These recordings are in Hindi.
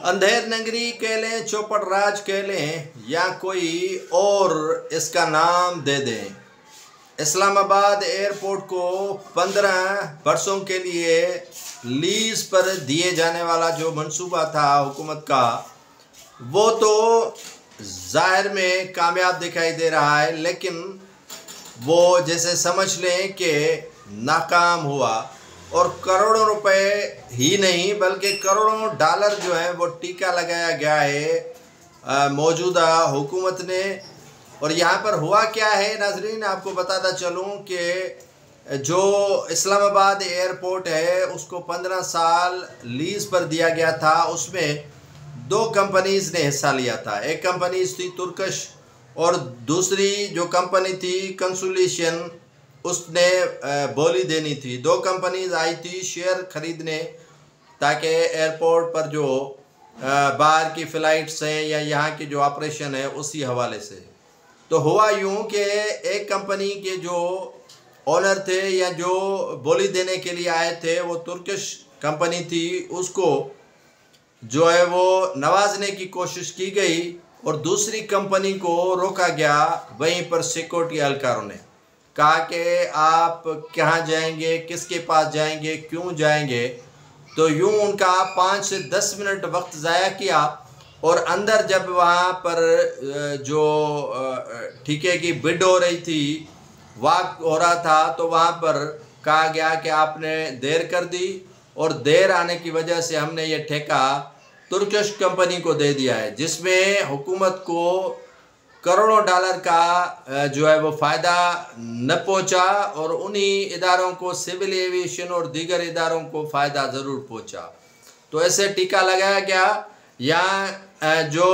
अंधेर नगरी कह लें, चौपड़ राज कह लें या कोई और इसका नाम दे दें, इस्लामाबाद एयरपोर्ट को 15 वर्षों के लिए लीज पर दिए जाने वाला जो मंसूबा था हुकूमत का, वो तो ज़ाहिर में कामयाब दिखाई दे रहा है, लेकिन वो जैसे समझ लें कि नाकाम हुआ और करोड़ों रुपए ही नहीं बल्कि करोड़ों डॉलर जो है वो टीका लगाया गया है मौजूदा हुकूमत ने। और यहाँ पर हुआ क्या है नाजरीन, आपको बताता चलूँ कि जो इस्लामाबाद एयरपोर्ट है उसको 15 साल लीज़ पर दिया गया था। उसमें 2 कंपनीज़ ने हिस्सा लिया था। एक कंपनी थी तुर्कश और दूसरी जो कंपनी थी कंसोलिशन, उसने बोली देनी थी। 2 कंपनीज आई थी शेयर खरीदने ताकि एयरपोर्ट पर जो बाहर की फ़्लाइट्स हैं या यहाँ की जो ऑपरेशन है उसी हवाले से। तो हुआ यूँ कि एक कंपनी के जो ओनर थे या जो बोली देने के लिए आए थे वो तुर्किश कंपनी थी, उसको जो है वो नवाजने की कोशिश की गई और दूसरी कंपनी को रोका गया। वहीं पर सिक्योरिटी एहलकारों ने कहा कि आप कहाँ जाएंगे, किसके पास जाएंगे, क्यों जाएंगे। तो यूँ उनका 5 से 10 मिनट वक्त ज़ाया किया और अंदर जब वहाँ पर जो ठेके की बिड हो रही थी, वाक हो रहा था, तो वहाँ पर कहा गया कि आपने देर कर दी और देर आने की वजह से हमने ये ठेका तुर्किश कंपनी को दे दिया है, जिसमें हुकूमत को करोड़ों डॉलर का जो है वो फ़ायदा न पहुंचा और उन्हीं इदारों को, सिविल एविएशन और दीगर इदारों को फ़ायदा ज़रूर पहुंचा। तो ऐसे टीका लगाया गया। यहाँ जो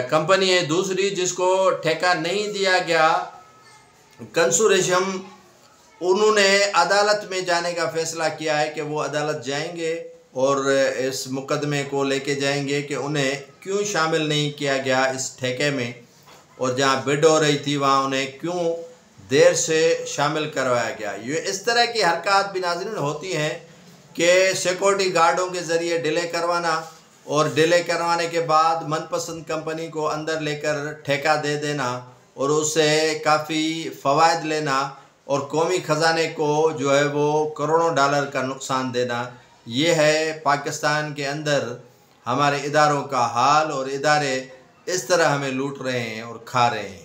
कंपनी है दूसरी जिसको ठेका नहीं दिया गया कंसोर्शियम, उन्होंने अदालत में जाने का फ़ैसला किया है कि वो अदालत जाएंगे और इस मुकदमे को लेके जाएंगे कि उन्हें क्यों शामिल नहीं किया गया इस ठेके में, और जहां बिड हो रही थी वहां उन्हें क्यों देर से शामिल करवाया गया। ये इस तरह की हरकत भी नाज़रीन होती हैं कि सिक्योरिटी गार्डों के ज़रिए डिले करवाना और डिले करवाने के बाद मनपसंद कंपनी को अंदर लेकर ठेका दे देना और उससे काफ़ी फ़वाइद लेना और कौमी ख़जाने को जो है वो करोड़ों डॉलर का नुकसान देना। ये है पाकिस्तान के अंदर हमारे इदारों का हाल, और इदारे इस तरह हमें लूट रहे हैं और खा रहे हैं।